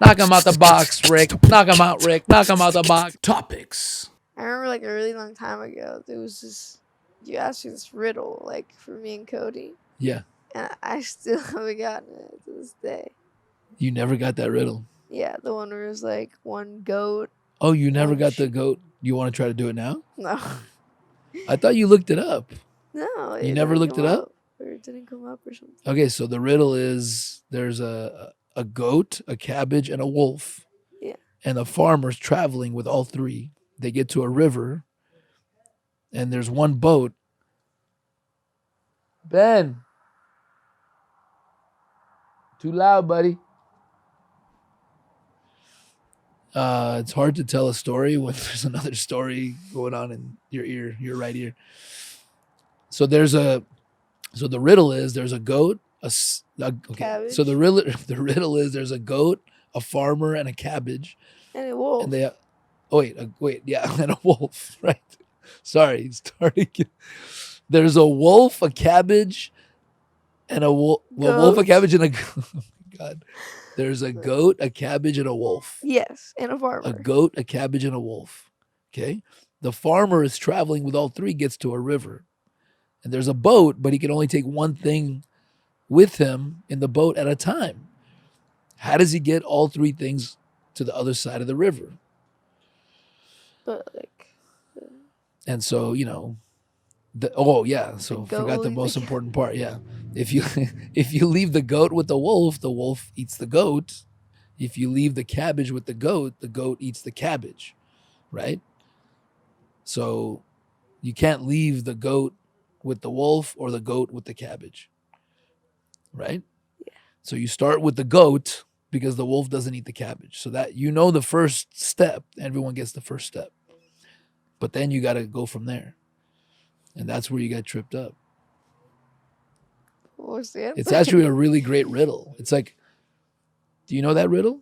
Knock him out the box, Rick. Knock him out, Rick. Knock him out the box. Topics. I remember like a really long time ago, there was this, you asked me this riddle, like for me and Cody. Yeah. And I still haven't gotten it to this day. You never got that riddle. Yeah, the one where it was like one goat. Oh, you never got the goat? You want to try to do it now? No. I thought you looked it up. No. You never looked it up? Or it didn't come up or something. Okay, so the riddle is there's a goat, a cabbage, and a wolf. Yeah. And the farmer's traveling with all three. They get to a river, and there's one boat. Ben. Too loud, buddy. It's hard to tell a story when there's another story going on in your ear, your right ear. So the riddle is there's a goat, okay. Cabbage. So the riddle is there's a goat, a farmer, and a cabbage. And a wolf. And they, yeah, and a wolf, right? Sorry, starting. There's a wolf, a cabbage, and a wolf. Well, wolf, a cabbage, and a oh my God. There's a goat, a cabbage, and a wolf. Yes, and a farmer. A goat, a cabbage, and a wolf. Okay. The farmer is traveling with all three, gets to a river. And there's a boat, but he can only take one thing with him in the boat at a time. How does he get all three things to the other side of the river? But like. And so, so forgot the most important part. Yeah. If you leave the goat with the wolf eats the goat. If you leave the cabbage with the goat eats the cabbage, right? So you can't leave the goat with the wolf or the goat with the cabbage, right? Yeah. So you start with the goat because the wolf doesn't eat the cabbage. So that the first step, everyone gets the first step. But then you got to go from there. And that's where you got tripped up. What's the answer? It's actually a really great riddle. It's like, do you know that riddle?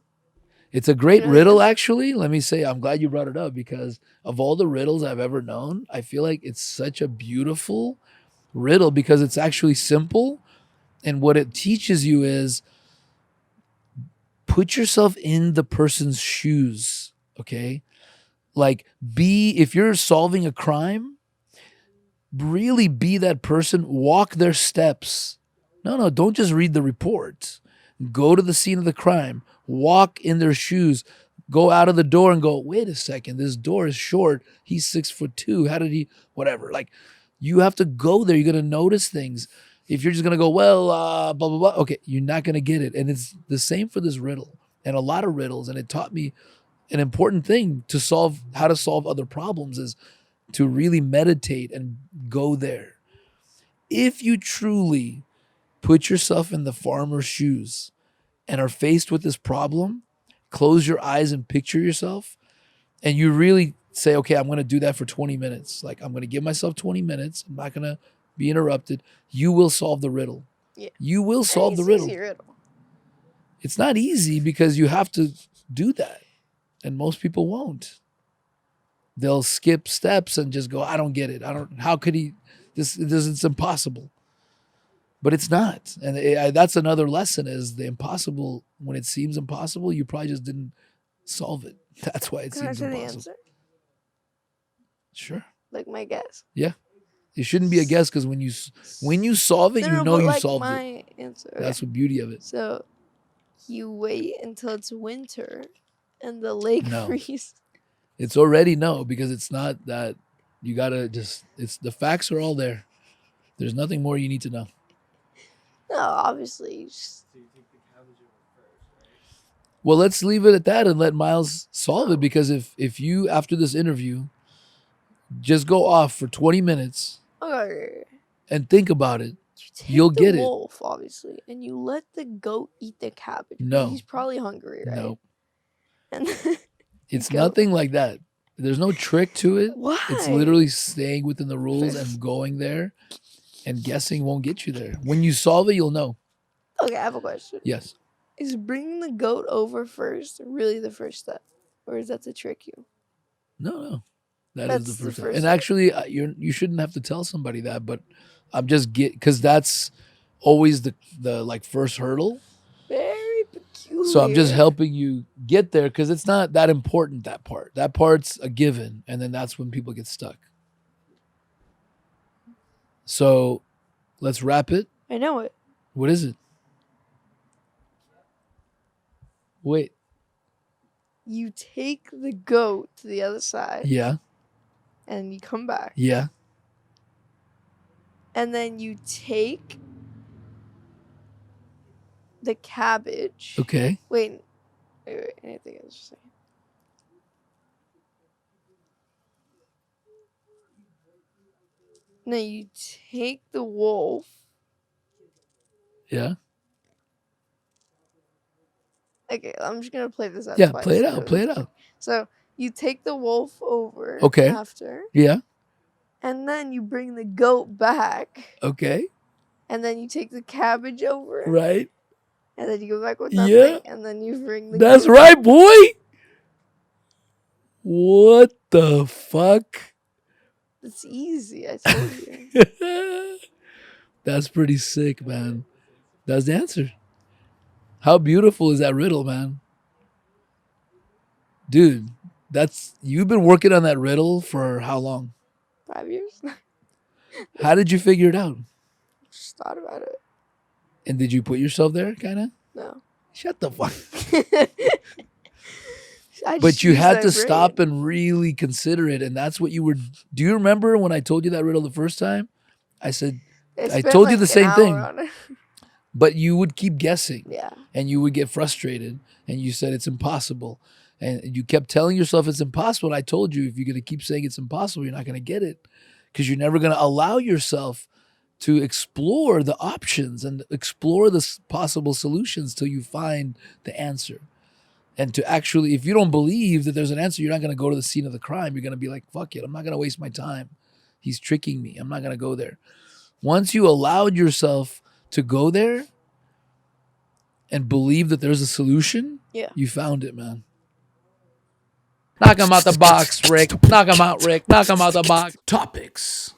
It's a great riddle, actually. Let me say, I'm glad you brought it up because of all the riddles I've ever known, I feel like it's such a beautiful riddle because it's actually simple. And what it teaches you is put yourself in the person's shoes, okay? Like if you're solving a crime, really be that person, walk their steps. No, don't just read the report. Go to the scene of the crime, walk in their shoes, go out of the door and go, wait a second, this door is short. He's 6'2". How did he, whatever. Like you have to go there. You're going to notice things. If you're just going to go, well, blah, blah, blah. Okay, you're not going to get it. And it's the same for this riddle and a lot of riddles. And it taught me an important thing to solve, how to solve other problems is to really meditate and go there. If you truly put yourself in the farmer's shoes and are faced with this problem, close your eyes and picture yourself, and you really say, okay, I'm going to do that for 20 minutes. Like I'm going to give myself 20 minutes. I'm not going to be interrupted. You will solve the riddle. Yeah. You will solve the riddle. Easy riddle. It's not easy because you have to do that. And most people won't. They'll skip steps and just go, I don't get it. How could he, it's impossible. But it's not. And that's another lesson is the impossible, when it seems impossible, you probably just didn't solve it. That's why it seems impossible. The answer? Sure. Like my guess. Yeah. It shouldn't be a guess because when you solve it, you solved it. Answer. That's the beauty of it. So you wait until it's winter and the lake freezes. It's already no, because it's not that. You gotta the facts are all there. There's nothing more you need to know. No, obviously. Well, let's leave it at that and let Miles solve it, because if you, after this interview, just go off for 20 minutes and think about it, you'll get it. Wolf, obviously, and you let the goat eat the cabbage. No. He's probably hungry, right? No. And it's nothing like that. There's no trick to it. Why? It's literally staying within the rules and going there, and guessing won't get you there. When you solve it, you'll know. Okay, I have a question. Yes. Is bringing the goat over first really the first step? Or is that to trick you? No. That's the first step. And actually, you shouldn't have to tell somebody that, but I'm just because that's always the like first hurdle. Very peculiar. So I'm just helping you get there because it's not that important, that part. That part's a given. And then that's when people get stuck. So let's wrap it. I know it. What is it? Wait. You take the goat to the other side. Yeah. And you come back. Yeah. And then you take the cabbage. Okay. Wait. Anything else to say? No, you take the wolf. Yeah. Okay, I'm just gonna play this out. Yeah. twice. Play it out. Play it out. So you take the wolf over. Okay. After. Yeah. And then you bring the goat back. Okay. And then you take the cabbage over. Right. And then you go back with nothing. Yeah. And then you bring the That's goat. right, boy. What the fuck? It's easy, I told you. That's pretty sick, man. That's the answer. How beautiful is that riddle, man? Dude, you've been working on that riddle for how long? 5 years? How did you figure it out? Just thought about it. And did you put yourself there, kind of? No. Shut the fuck. I just But you used had my to brain. stop and really consider it, and that's what you were. Do you remember when I told you that riddle the first time? I said, I spent told you like the an same hour thing. on it. But you would keep guessing. Yeah. And you would get frustrated, and you said it's impossible. And you kept telling yourself it's impossible. And I told you, if you're going to keep saying it's impossible, you're not going to get it, because you're never going to allow yourself to explore the options and explore the possible solutions till you find the answer. And to actually, if you don't believe that there's an answer, you're not going to go to the scene of the crime. You're going to be like, fuck it, I'm not going to waste my time. He's tricking me. I'm not going to go there. Once you allowed yourself to go there and believe that there's a solution, Yeah. you found it, man. Knock him out the box, Rick. Knock him out, Rick. Knock him out the box. Topics.